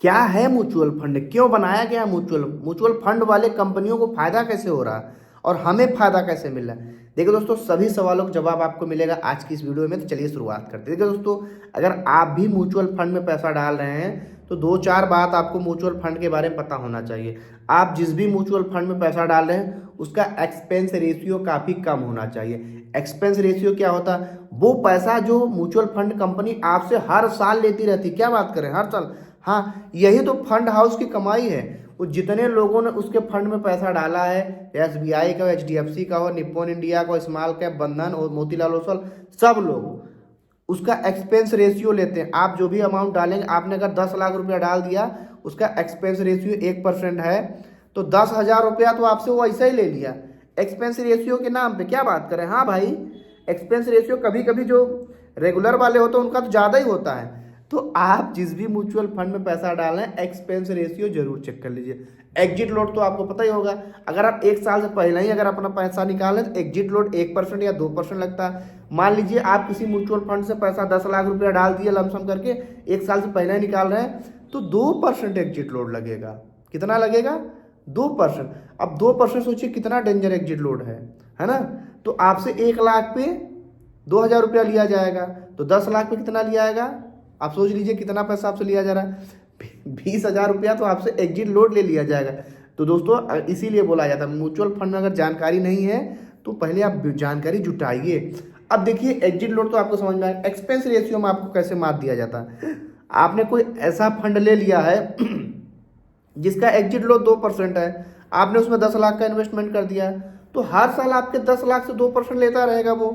क्या है mutual fund, क्यों बनाया गया म्यूचुअल म्यूचुअल फंड वाले कंपनियों को फायदा कैसे हो रहा है और हमें फायदा कैसे मिल रहा है। देखिए दोस्तों, सभी सवालों का जवाब आपको मिलेगा आज की इस वीडियो में। तो चलिए शुरुआत करते हैं। देखिए दोस्तों, अगर आप भी म्यूचुअल फंड में पैसा डाल रहे हैं तो दो चार बात आपको म्यूचुअल फंड के बारे में पता होना चाहिए। आप जिस भी म्यूचुअल फंड में पैसा डाल रहे हैं उसका एक्सपेंस रेशियो काफ़ी कम होना चाहिए। एक्सपेंस रेशियो क्या होता है? वो पैसा जो म्यूचुअल फंड कंपनी आपसे हर साल लेती रहती, क्या बात करें, हर साल। हाँ, यही तो फंड हाउस की कमाई है। वो जितने लोगों ने उसके फंड में पैसा डाला है, एसबीआई का हो, एचडीएफसी का हो, निप्पॉन इंडिया का हो, स्मॉल कैप, बंधन और मोतीलाल ओसवाल, सब लोग उसका एक्सपेंस रेशियो लेते हैं। आप जो भी अमाउंट डालेंगे, आपने अगर 10 लाख रुपया डाल दिया, उसका एक्सपेंस रेशियो 1% है, तो 10,000 रुपया तो आपसे वो ऐसा ही ले लिया एक्सपेंस रेशियो के नाम पे। क्या बात करें। हाँ भाई, एक्सपेंस रेशियो कभी कभी जो रेगुलर वाले होते हैं उनका तो ज़्यादा ही होता है। तो आप जिस भी म्यूचुअल फंड में पैसा डालें, एक्सपेंस रेशियो जरूर चेक कर लीजिए। एग्जिट लोड तो आपको पता ही होगा। अगर आप एक साल से पहले ही अगर अपना पैसा निकालें तो एग्जिट लोड 1% या 2% लगता है। मान लीजिए आप किसी म्यूचुअल फंड से पैसा 10 लाख रुपया डाल दिए लमसम करके, एक साल से पहले ही निकाल रहे हैं, तो 2% एग्जिट लोड लगेगा। कितना लगेगा? 2%। अब 2% सोचिए कितना डेंजर एग्जिट लोड है ना। तो आपसे 1 लाख पे 2,000 रुपया लिया जाएगा, तो 10 लाख पे कितना लिया जाएगा? आप सोच लीजिए कितना पैसा आपसे लिया जा रहा है। 20,000 रुपया तो आपसे एग्जिट लोड ले लिया जाएगा। तो दोस्तों, इसीलिए बोला जाता है म्यूचुअल फंड में अगर जानकारी नहीं है तो पहले आप जानकारी जुटाइए। अब देखिए, एग्जिट लोड तो आपको समझ में आया। एक्सपेंस रेशियो में आपको कैसे मात दिया जाता है? आपने कोई ऐसा फंड ले लिया है जिसका एग्जिट लोड 2% है, आपने उसमें 10 लाख का इन्वेस्टमेंट कर दिया है, तो हर साल आपके 10 लाख से 2% लेता रहेगा वो।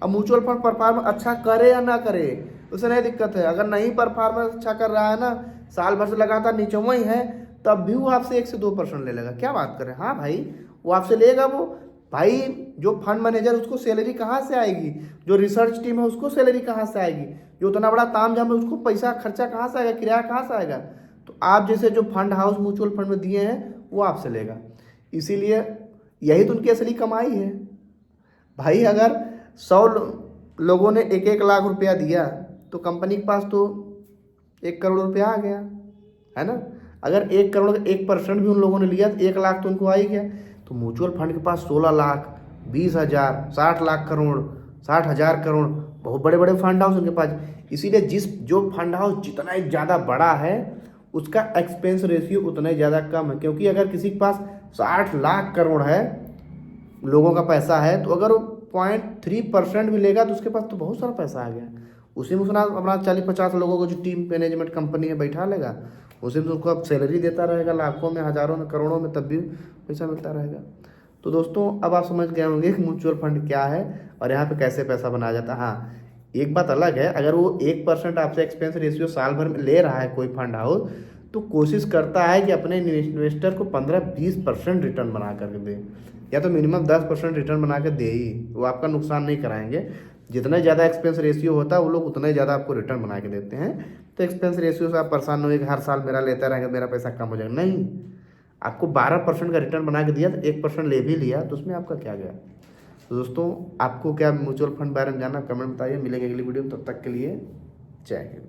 अब म्यूचुअल फंड परफॉर्मेंस अच्छा करे या ना करे उसे नहीं दिक्कत है। अगर नहीं परफॉर्मेंस अच्छा कर रहा है ना, साल भर से लगातार नीचे वही है, तब भी वो आपसे 1 से 2% ले लेगा। क्या बात करें। हाँ भाई, वो आपसे लेगा। वो भाई जो फंड मैनेजर, उसको सैलरी कहाँ से आएगी? जो रिसर्च टीम है उसको सैलरी कहाँ से आएगी? जो उतना बड़ा ताम झाम है उसको पैसा खर्चा कहाँ से आएगा? किराया कहाँ से आएगा? तो आप जैसे जो फंड हाउस म्यूचुअल फंड में दिए हैं वो आपसे लेगा। इसीलिए यही तो उनकी असली कमाई है भाई। अगर 100 लोगों ने 1-1 लाख रुपया दिया तो कंपनी के पास तो 1 करोड़ रुपया आ गया, है ना। अगर 1 करोड़ का 1% भी उन लोगों ने लिया तो 1 लाख तो उनको आ ही गया। तो म्यूचुअल फंड के पास 16 लाख, 20,000, 60 लाख करोड़, 60,000 करोड़, बहुत बड़े बड़े फंड हाउस उनके पास। इसीलिए जो फंड हाउस जितना ही ज़्यादा बड़ा है उसका एक्सपेंस रेशियो उतना ही ज़्यादा कम है। क्योंकि अगर किसी के पास 60 लाख करोड़ है, लोगों का पैसा है, तो अगर वो 0.3% भी लेगा तो उसके पास तो बहुत सारा पैसा आ गया। उसी में उसने अपना 40-50 लोगों को जो टीम मैनेजमेंट कंपनी है बैठा लेगा, उसी में उसको अब सैलरी देता रहेगा, लाखों में, हज़ारों में, करोड़ों में, तब भी पैसा मिलता रहेगा। तो दोस्तों, अब आप समझ गए होंगे कि म्यूचुअल फंड क्या है और यहाँ पे कैसे पैसा बनाया जाता है। हाँ, एक बात अलग है, अगर वो 1% आपसे एक्सपेंस रेशियो साल भर में ले रहा है कोई फंड हाउस, तो कोशिश करता है कि अपने इन्वेस्टर को 15-20% रिटर्न बना करके दे, या तो मिनिमम 10% रिटर्न बना के दे ही। वो आपका नुकसान नहीं कराएंगे। जितना ज़्यादा एक्सपेंस रेशियो होता है वो लोग उतना ही ज़्यादा आपको रिटर्न बना के देते हैं। तो एक्सपेंस रेशियो से आप परेशान होंगे कि हर साल मेरा लेता रहेगा, मेरा पैसा कम हो जाएगा। नहीं, आपको 12% का रिटर्न बना के दिया तो 1% ले भी लिया, तो उसमें आपका क्या गया। तो दोस्तों, आपको क्या म्यूचुअल फंड बारे में जानना, कमेंट बताइए। मिलेंगे अगली वीडियो में, तब तक के लिए जय हिंद।